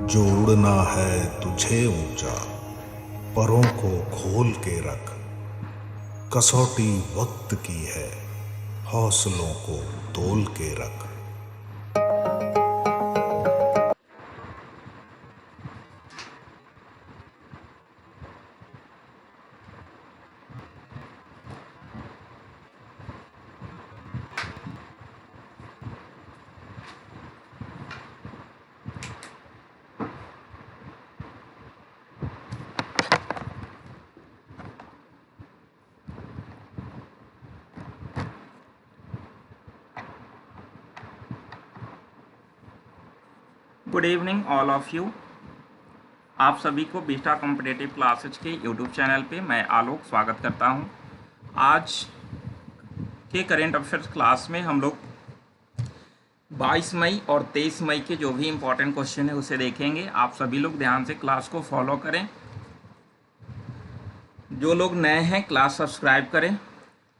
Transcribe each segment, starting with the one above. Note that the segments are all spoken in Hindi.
जोड़ना है तुझे ऊंचा, परों को खोल के रख। कसौटी वक्त की है, हौसलों को तोल के रख। Good evening all of you. आप सभी को बीटा कॉम्पिटेटिव क्लासेज के यूट्यूब चैनल पे मैं आलोक स्वागत करता हूं। आज के करेंट अफेयर्स क्लास में हम लोग 22 मई और 23 मई के जो भी इम्पोर्टेंट क्वेश्चन है उसे देखेंगे। आप सभी लोग ध्यान से क्लास को फॉलो करें। जो लोग नए हैं क्लास सब्सक्राइब करें,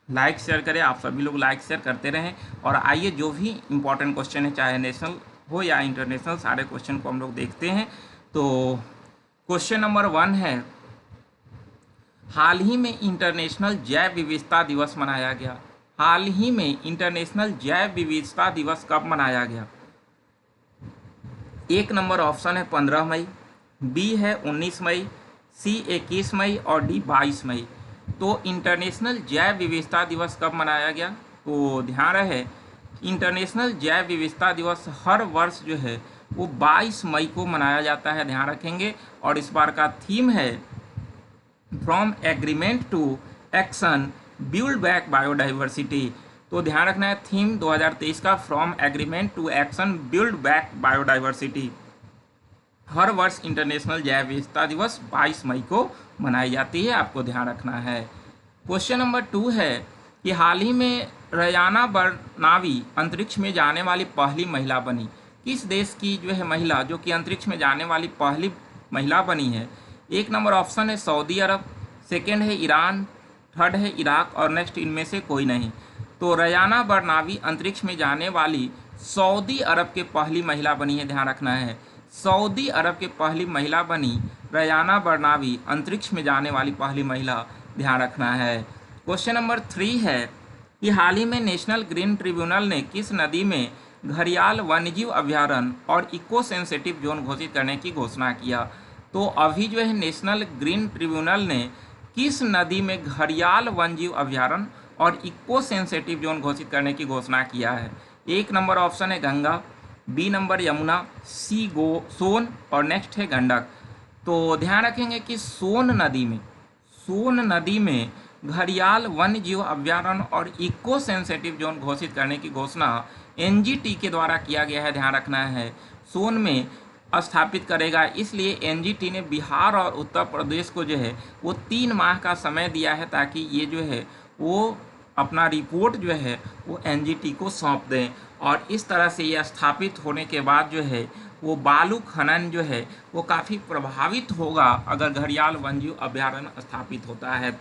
लाइक शेयर करें। आप सभी लोग लाइक शेयर करते रहें। और आइए जो भी इम्पोर्टेंट क्वेश्चन है, चाहे नेशनल हो या इंटरनेशनल, सारे क्वेश्चन को हम लोग देखते हैं। तो क्वेश्चन नंबर 1 है, हाल ही में इंटरनेशनल जैव विविधता दिवस मनाया गया। हाल ही में इंटरनेशनल जैव विविधता दिवस कब मनाया गया? एक नंबर ऑप्शन है 15 मई, बी है 19 मई, सी 21 मई और डी 22 मई। तो इंटरनेशनल जैव विविधता दिवस कब मनाया गया? तो ध्यान रहे, इंटरनेशनल जैव विविधता दिवस हर वर्ष जो है वो 22 मई को मनाया जाता है, ध्यान रखेंगे। और इस बार का थीम है from agreement to action build back biodiversity. तो ध्यान रखना है, थीम 2023 का from agreement to action build back biodiversity. हर वर्ष इंटरनेशनल जैव विविधता दिवस 22 मई को मनाई जाती है, आपको ध्यान रखना है। क्वेश्चन नंबर 2 है कि हाल ही में रयाना बरनावी अंतरिक्ष में जाने वाली पहली महिला बनी। किस देश की जो है महिला जो कि अंतरिक्ष में जाने वाली पहली महिला बनी है? एक नंबर ऑप्शन है सऊदी अरब, सेकेंड है ईरान, थर्ड है इराक और नेक्स्ट इनमें से कोई नहीं। तो रयाना बरनावी अंतरिक्ष में जाने वाली सऊदी अरब के पहली महिला बनी है, ध्यान रखना है। सऊदी अरब के पहली महिला बनी रयाना बरनावी, अंतरिक्ष में जाने वाली पहली महिला, ध्यान रखना है। क्वेश्चन नंबर 3 है कि हाल ही में नेशनल ग्रीन ट्रिब्यूनल ने किस नदी में घड़ियाल वन्यजीव अभ्यारण्य और इको सेंसिटिव जोन घोषित करने की घोषणा किया? तो अभी जो है नेशनल ग्रीन ट्रिब्यूनल ने किस नदी में घड़ियाल वन्यजीव अभ्यारण्य और इको सेंसिटिव जोन घोषित करने की घोषणा किया है? एक नंबर ऑप्शन है गंगा, बी नंबर यमुना, सी सोन और नेक्स्ट है गंडक। तो ध्यान रखेंगे कि सोन नदी में घड़ियाल वन्य जीव अभ्यारण्य और इको सेंसिटिव जोन घोषित करने की घोषणा एनजीटी के द्वारा किया गया है, ध्यान रखना है। सोन में स्थापित करेगा, इसलिए एनजीटी ने बिहार और उत्तर प्रदेश को जो है वो 3 माह का समय दिया है ताकि ये जो है वो अपना रिपोर्ट जो है वो एनजीटी को सौंप दें। और इस तरह से ये स्थापित होने के बाद जो है वो बालू खनन जो है वो काफ़ी प्रभावित होगा अगर घड़ियाल वन्यजीव अभ्यारण्य स्थापित होता है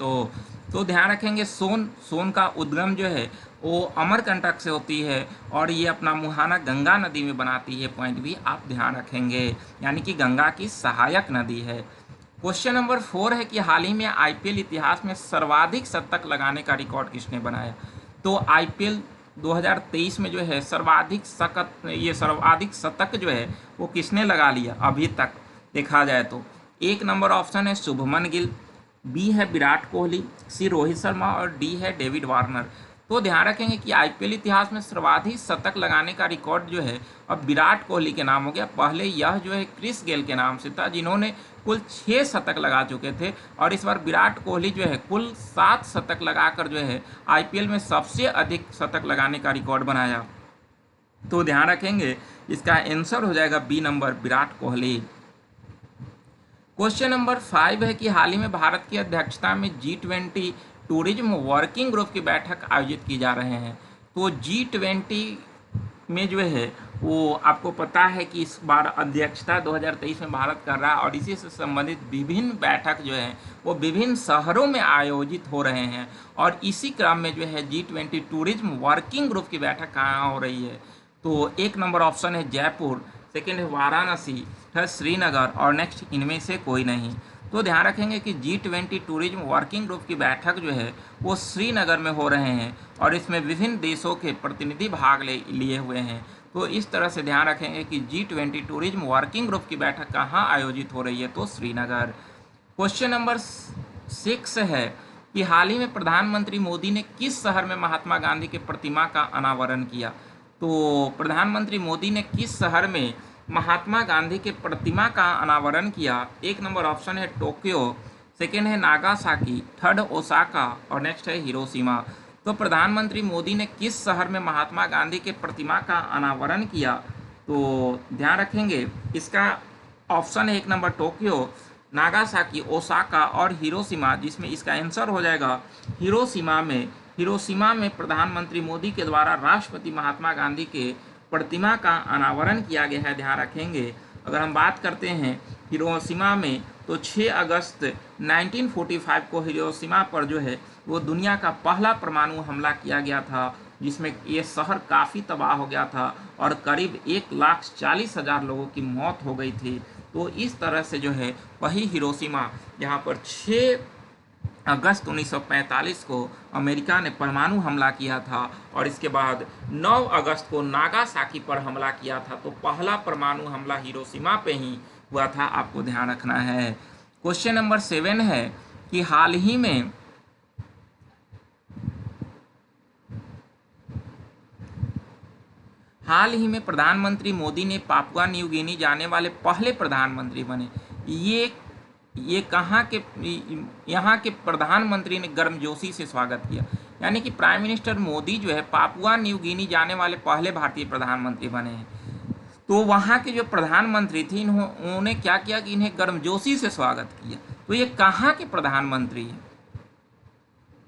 तो ध्यान रखेंगे। सोन का उद्गम जो है वो अमरकंटक से होती है और ये अपना मुहाना गंगा नदी में बनाती है, पॉइंट भी आप ध्यान रखेंगे, यानी कि गंगा की सहायक नदी है। क्वेश्चन नंबर 4 है कि हाल ही में आईपीएल इतिहास में सर्वाधिक शतक लगाने का रिकॉर्ड किसने बनाया? तो आईपीएल 2023 में जो है सर्वाधिक शतक जो है वो किसने लगा लिया अभी तक देखा जाए तो? एक नंबर ऑप्शन है शुभमन गिल, बी है विराट कोहली, सी रोहित शर्मा और डी है डेविड वार्नर। तो ध्यान रखेंगे कि आईपीएल इतिहास में सर्वाधिक शतक लगाने का रिकॉर्ड जो है अब विराट कोहली के नाम हो गया। पहले यह जो है क्रिस गेल के नाम से था, जिन्होंने कुल 6 शतक लगा चुके थे और इस बार विराट कोहली जो है कुल 7 शतक लगाकर जो है आईपीएल में सबसे अधिक शतक लगाने का रिकॉर्ड बनाया। तो ध्यान रखेंगे इसका आंसर हो जाएगा B number Virat Kohli. Question number 5 है कि हाल ही में भारत की अध्यक्षता में G20 टूरिज्म वर्किंग ग्रुप की बैठक आयोजित की जा रहे हैं। तो G20 में जो है वो आपको पता है कि इस बार अध्यक्षता 2023 में भारत कर रहा है और इसी से संबंधित विभिन्न बैठक जो है वो विभिन्न शहरों में आयोजित हो रहे हैं। और इसी क्रम में जो है G20 टूरिज्म वर्किंग ग्रुप की बैठक कहाँ हो रही है? तो एक नंबर ऑप्शन है जयपुर, सेकेंड है वाराणसी, थर्ड श्रीनगर और नेक्स्ट इनमें से कोई नहीं। तो ध्यान रखेंगे कि G20 टूरिज्म वर्किंग ग्रुप की बैठक जो है वो श्रीनगर में हो रहे हैं और इसमें विभिन्न देशों के प्रतिनिधि भाग लिए हुए हैं। तो इस तरह से ध्यान रखेंगे कि G20 टूरिज्म वर्किंग ग्रुप की बैठक कहाँ आयोजित हो रही है, तो श्रीनगर। क्वेश्चन नंबर 6 है कि हाल ही में प्रधानमंत्री मोदी ने किस शहर में महात्मा गांधी के प्रतिमा का अनावरण किया। तो प्रधानमंत्री मोदी ने किस शहर में महात्मा गांधी के प्रतिमा का अनावरण किया। एक नंबर ऑप्शन है टोक्यो, सेकेंड है नागासाकी, थर्ड ओसाका और नेक्स्ट है हिरोशिमा। तो प्रधानमंत्री मोदी ने किस शहर में महात्मा गांधी के प्रतिमा का अनावरण किया, तो ध्यान रखेंगे इसका ऑप्शन है एक नंबर टोक्यो, नागासाकी, ओसाका और हिरोशिमा, जिसमें इसका आंसर हो जाएगा हिरोशिमा में। हिरोशिमा में प्रधानमंत्री मोदी के द्वारा राष्ट्रपति महात्मा गांधी के प्रतिमा का अनावरण किया गया है, ध्यान रखेंगे। अगर हम बात करते हैं हिरोशिमा में, तो 6 अगस्त 1945 को हिरोशिमा पर जो है वो दुनिया का पहला परमाणु हमला किया गया था, जिसमें ये शहर काफ़ी तबाह हो गया था और करीब 1,40,000 लोगों की मौत हो गई थी। तो इस तरह से जो है वही हिरोशिमा, जहाँ पर 6 अगस्त 1945 को अमेरिका ने परमाणु हमला किया था और इसके बाद 9 अगस्त को नागासाकी पर हमला किया था। तो पहला परमाणु हमला हिरोशिमा पे ही हुआ था, आपको ध्यान रखना है। क्वेश्चन नंबर 7 है कि हाल ही में प्रधानमंत्री मोदी ने पापुआ न्यू गिनी जाने वाले पहले प्रधानमंत्री बने। ये कहाँ के, यहाँ के प्रधानमंत्री ने गर्मजोशी से स्वागत किया, यानी कि प्राइम मिनिस्टर मोदी जो है पापुआ न्यू गिनी जाने वाले पहले भारतीय प्रधानमंत्री बने हैं। तो वहाँ के जो प्रधानमंत्री थे उन्होंने क्या किया कि इन्हें गर्मजोशी से स्वागत किया। तो ये कहाँ के प्रधानमंत्री हैं,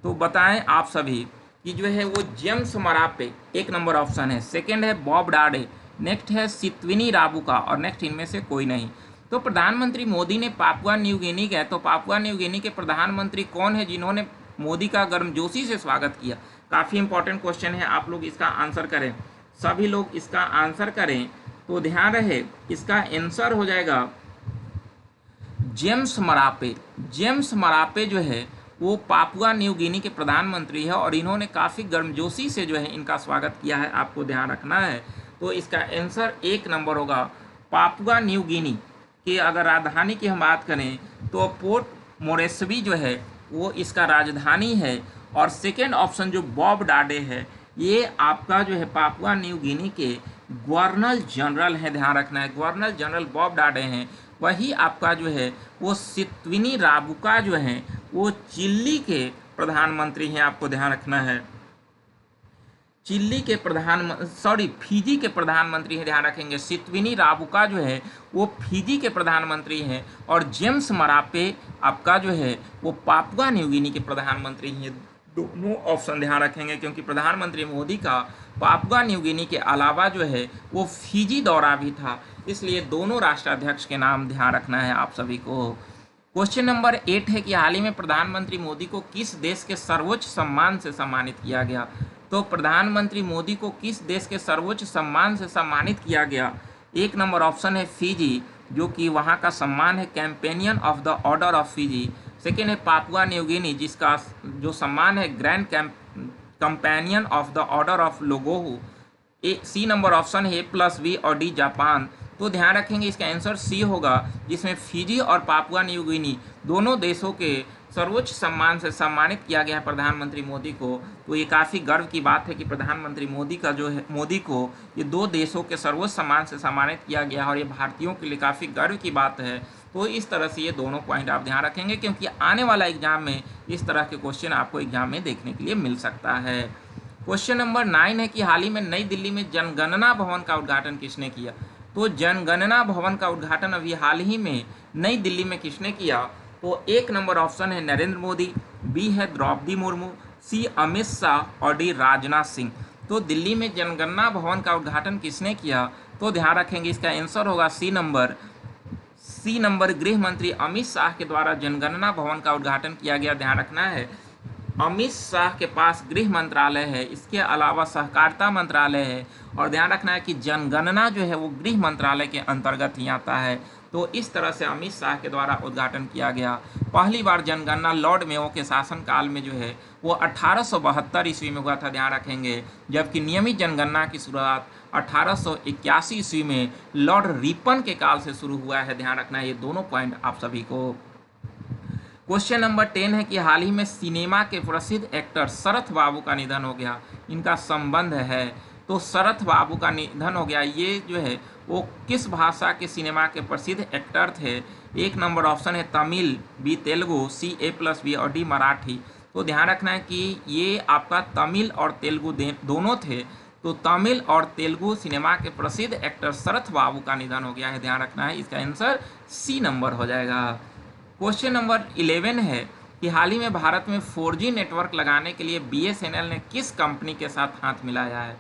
तो बताएं आप सभी कि जो है वो जेम्स मरापे, एक नंबर ऑप्शन है, सेकेंड है बॉब डाडे, नेक्स्ट है सितविनी राबुका और नेक्स्ट इनमें से कोई नहीं। तो प्रधानमंत्री मोदी ने पापुआ न्यू गिनी गए, तो पापुआ न्यू गिनी के प्रधानमंत्री कौन है जिन्होंने मोदी का गर्मजोशी से स्वागत किया। काफ़ी इंपॉर्टेंट क्वेश्चन है, आप लोग इसका आंसर करें, सभी लोग इसका आंसर करें। तो ध्यान रहे इसका आंसर हो जाएगा जेम्स मरापे। जेम्स मरापे जो है वो पापुआ न्यू गिनी के प्रधानमंत्री है और इन्होंने काफ़ी गर्मजोशी से जो है इनका स्वागत किया है, आपको ध्यान रखना है। तो इसका आंसर एक नंबर होगा पापुआ न्यू गिनी की। अगर राजधानी की हम बात करें तो पोर्ट मोरेस्बी जो है वो इसका राजधानी है। और सेकेंड ऑप्शन जो बॉब डाडे है, ये आपका जो है पापुआ न्यू गिनी के गवर्नर जनरल है, ध्यान रखना है, गवर्नर जनरल बॉब डाडे हैं। वही आपका जो है वो सितविनी राबुका जो है वो चिली के प्रधानमंत्री हैं, आपको ध्यान रखना है। फिजी के प्रधानमंत्री हैं, ध्यान रखेंगे। सितविनी राबुका जो है वो फिजी के प्रधानमंत्री हैं और जेम्स मरापे आपका जो है वो पापुआ न्यू गिनी के प्रधानमंत्री हैं। दोनों ऑप्शन ध्यान रखेंगे क्योंकि प्रधानमंत्री मोदी का पापुआ न्यू गिनी के अलावा जो है वो फिजी दौरा भी था, इसलिए दोनों राष्ट्राध्यक्ष के नाम ध्यान रखना है आप सभी को। क्वेश्चन नंबर 8 है कि हाल ही में प्रधानमंत्री मोदी को किस देश के सर्वोच्च सम्मान से सम्मानित किया गया। तो प्रधानमंत्री मोदी को किस देश के सर्वोच्च सम्मान से सम्मानित किया गया। एक नंबर ऑप्शन है फिजी, जो कि वहाँ का सम्मान है companion of the order of Fiji. Second है पापुआ न्यू गिनी, जिसका जो सम्मान है grand companion of the order of Logohu. C number option है A+B और D जापान। तो ध्यान रखेंगे इसका आंसर सी होगा, जिसमें फिजी और पापुआ न्यू गिनी दोनों देशों के सर्वोच्च सम्मान से सम्मानित किया गया है प्रधानमंत्री मोदी को। तो ये काफ़ी गर्व की बात है कि प्रधानमंत्री मोदी को ये दो देशों के सर्वोच्च सम्मान से सम्मानित किया गया है और ये भारतीयों के लिए काफ़ी गर्व की बात है। तो इस तरह से ये दोनों पॉइंट आप ध्यान रखेंगे क्योंकि आने वाला एग्जाम में इस तरह के क्वेश्चन आपको एग्जाम में देखने के लिए मिल सकता है। क्वेश्चन नंबर 9 है कि हाल ही में नई दिल्ली में जनगणना भवन का उद्घाटन किसने किया। तो जनगणना भवन का उद्घाटन अभी हाल ही में नई दिल्ली में किसने किया। तो एक नंबर ऑप्शन है नरेंद्र मोदी, बी है द्रौपदी मुर्मू, सी अमित शाह और डी राजनाथ सिंह। तो दिल्ली में जनगणना भवन का उद्घाटन किसने किया। तो ध्यान रखेंगे इसका आंसर होगा सी नंबर गृह मंत्री अमित शाह के द्वारा जनगणना भवन का उद्घाटन किया गया, ध्यान रखना है। अमित शाह के पास गृह मंत्रालय है, इसके अलावा सहकारिता मंत्रालय है, और ध्यान रखना है कि जनगणना जो है वो गृह मंत्रालय के अंतर्गत ही आता है। तो इस तरह से अमित शाह के द्वारा उद्घाटन किया गया। पहली बार जनगणना लॉर्ड मेयो के शासनकाल में जो है वो 1872 ईस्वी में हुआ था, ध्यान रखेंगे, जबकि नियमित जनगणना की शुरुआत 1881 ईस्वी में लॉर्ड रिपन के काल से शुरू हुआ है। ध्यान रखना है ये दोनों पॉइंट आप सभी को। क्वेश्चन नंबर 10 है कि हाल ही में सिनेमा के प्रसिद्ध एक्टर शरथ बाबू का निधन हो गया, इनका संबंध है। तो शरथ बाबू का निधन हो गया, ये जो है वो किस भाषा के सिनेमा के प्रसिद्ध एक्टर थे? एक नंबर ऑप्शन है तमिल, बी तेलुगु, सी A+B और डी मराठी। तो ध्यान रखना है कि ये आपका तमिल और तेलुगु दोनों थे। तो तमिल और तेलुगु सिनेमा के प्रसिद्ध एक्टर शरथ बाबू का निधन हो गया है, ध्यान रखना है। इसका आंसर सी नंबर हो जाएगा। क्वेश्चन नंबर 11 है कि हाल ही में भारत में 4G नेटवर्क लगाने के लिए BSNL ने किस कंपनी के साथ हाथ मिलाया है?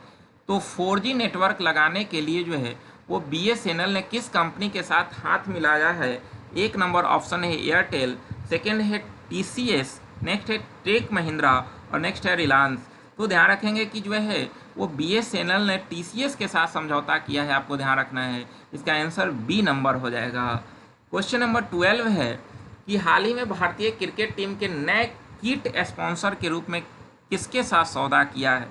तो 4G नेटवर्क लगाने के लिए जो है वो BSNL ने किस कंपनी के साथ हाथ मिलाया है? एक नंबर ऑप्शन है एयरटेल, सेकेंड है TCS, नेक्स्ट है टेक महिंद्रा और नेक्स्ट है रिलायंस। तो ध्यान रखेंगे कि जो है वो BSNL ने TCS के साथ समझौता किया है, आपको ध्यान रखना है। इसका आंसर बी नंबर हो जाएगा। क्वेश्चन नंबर 12 है कि हाल ही में भारतीय क्रिकेट टीम के नए किट स्पॉन्सर के रूप में किसके साथ सौदा किया है?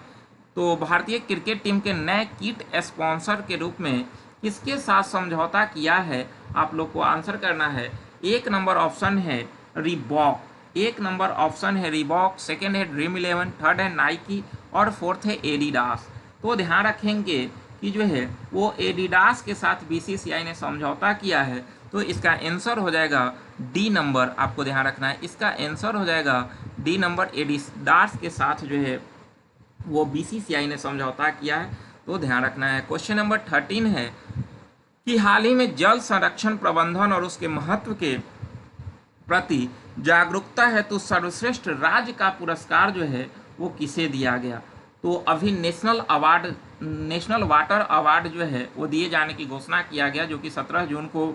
तो भारतीय क्रिकेट टीम के नए किट स्पॉन्सर के रूप में किसके साथ समझौता किया है? आप लोग को आंसर करना है। एक नंबर ऑप्शन है रीबॉक, एक नंबर ऑप्शन है रीबॉक, सेकेंड है ड्रीम 11, थर्ड है नाइकी और फोर्थ है एडिडास। तो ध्यान रखेंगे कि जो है वो एडिडास के साथ BCCI ने समझौता किया है। तो इसका आंसर हो जाएगा डी नंबर, आपको ध्यान रखना है। इसका आंसर हो जाएगा डी नंबर, एडिडास के साथ जो है वो BCCI ने समझौता किया है, तो ध्यान रखना है। क्वेश्चन नंबर 13 है कि हाल ही में जल संरक्षण प्रबंधन और उसके महत्व के प्रति जागरूकता है तो सर्वश्रेष्ठ राज्य का पुरस्कार जो है वो किसे दिया गया? तो अभी नेशनल वाटर अवार्ड जो है वो दिए जाने की घोषणा किया गया, जो कि 17 जून को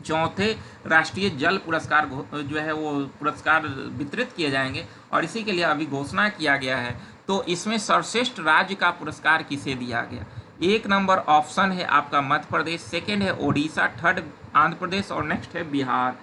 चौथे राष्ट्रीय जल पुरस्कार जो है वो पुरस्कार वितरित किए जाएंगे और इसी के लिए अभी घोषणा किया गया है। तो इसमें सर्वश्रेष्ठ राज्य का पुरस्कार किसे दिया गया? एक नंबर ऑप्शन है आपका मध्य प्रदेश, सेकेंड है ओडिशा, थर्ड आंध्र प्रदेश और नेक्स्ट है बिहार।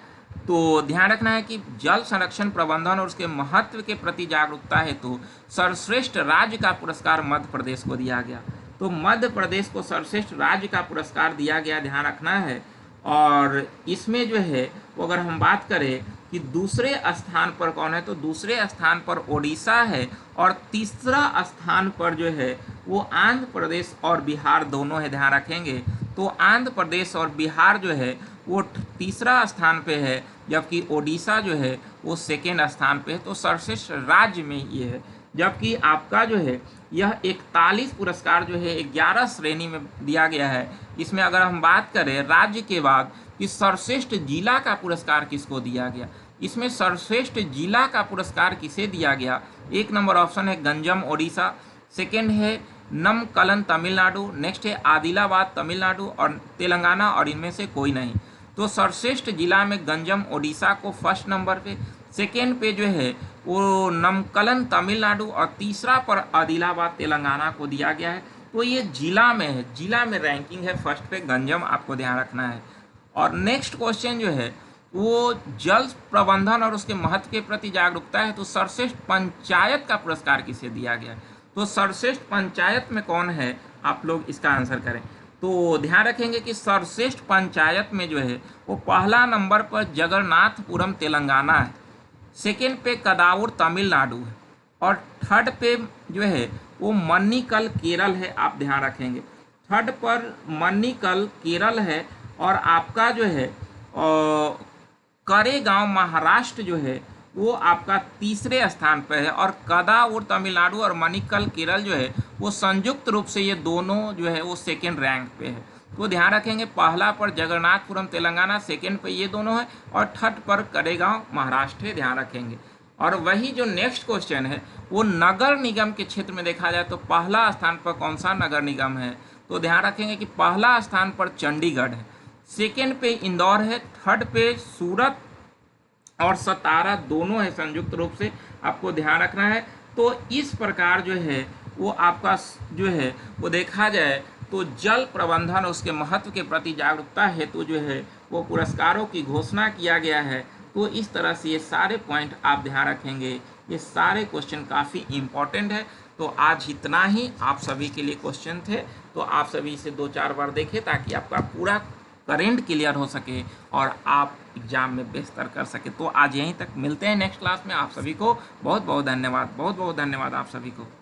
तो ध्यान रखना है कि जल संरक्षण प्रबंधन और उसके महत्व के प्रति जागरूकता हेतु सर्वश्रेष्ठ राज्य का पुरस्कार मध्य प्रदेश को दिया गया। तो मध्य प्रदेश को सर्वश्रेष्ठ राज्य का पुरस्कार दिया गया, ध्यान रखना है। और इसमें जो है वो अगर हम बात करें कि दूसरे स्थान पर कौन है, तो दूसरे स्थान पर ओडिशा है और तीसरा स्थान पर जो है वो आंध्र प्रदेश और बिहार दोनों है, ध्यान रखेंगे। तो आंध्र प्रदेश और बिहार जो है वो तीसरा स्थान पे है, जबकि ओडिशा जो है वो सेकेंड स्थान पे है। तो सर्वश्रेष्ठ राज्य में ये है, जबकि आपका जो है यह 41 पुरस्कार जो है 11 श्रेणी में दिया गया है। इसमें अगर हम बात करें राज्य के बाद कि सर्वश्रेष्ठ जिला का पुरस्कार किसको दिया गया, इसमें सर्वश्रेष्ठ जिला का पुरस्कार किसे दिया गया? एक नंबर ऑप्शन है गंजम ओडिशा, सेकेंड है नमकलन तमिलनाडु, नेक्स्ट है आदिलाबाद तमिलनाडु और तेलंगाना और इनमें से कोई नहीं। तो सर्वश्रेष्ठ जिला में गंजम ओडिशा को फर्स्ट नंबर पे, सेकेंड पे जो है वो नमकलन तमिलनाडु और तीसरा पर आदिलाबाद तेलंगाना को दिया गया है। तो ये जिला में है, जिला में रैंकिंग है, फर्स्ट पे गंजम, आपको ध्यान रखना है। और नेक्स्ट क्वेश्चन जो है वो जल प्रबंधन और उसके महत्व के प्रति जागरूकता है तो सर्वश्रेष्ठ पंचायत का पुरस्कार किसे दिया गया है? तो सर्वश्रेष्ठ पंचायत में कौन है, आप लोग इसका आंसर करें। तो ध्यान रखेंगे कि सर्वश्रेष्ठ पंचायत में जो है वो पहला नंबर पर जगन्नाथपुरम तेलंगाना है, सेकेंड पे कदावूर तमिलनाडु है और थर्ड पे जो है वो मन्नीकल केरल है, आप ध्यान रखेंगे। थर्ड पर मन्नीकल केरल है और आपका जो है करेगांव महाराष्ट्र जो है वो आपका तीसरे स्थान पर है और कदावूर तमिलनाडु और मणिकल केरल जो है वो संयुक्त रूप से ये दोनों जो है वो सेकेंड रैंक पे है। तो ध्यान रखेंगे पहला पर जगन्नाथपुरम तेलंगाना, सेकेंड पे ये दोनों है और थर्ड पर करेगांव महाराष्ट्र है, ध्यान रखेंगे। और वही जो नेक्स्ट क्वेश्चन है वो नगर निगम के क्षेत्र में देखा जाए तो पहला स्थान पर कौन सा नगर निगम है? तो ध्यान रखेंगे कि पहला स्थान पर चंडीगढ़ है, सेकेंड पे इंदौर है, थर्ड पे सूरत और सतारा दोनों है संयुक्त रूप से, आपको ध्यान रखना है। तो इस प्रकार जो है वो आपका जो है वो देखा जाए तो जल प्रबंधन उसके महत्व के प्रति जागरूकता हेतु जो है वो पुरस्कारों की घोषणा किया गया है। तो इस तरह से ये सारे पॉइंट आप ध्यान रखेंगे, ये सारे क्वेश्चन काफ़ी इम्पॉर्टेंट है। तो आज इतना ही आप सभी के लिए क्वेश्चन थे, तो आप सभी इसे 2-4 बार देखें ताकि आपका पूरा करेंट क्लियर हो सके और आप एग्जाम में बेहतर कर सके। तो आज यहीं तक, मिलते हैं नेक्स्ट क्लास में। आप सभी को बहुत बहुत धन्यवाद, बहुत बहुत धन्यवाद आप सभी को।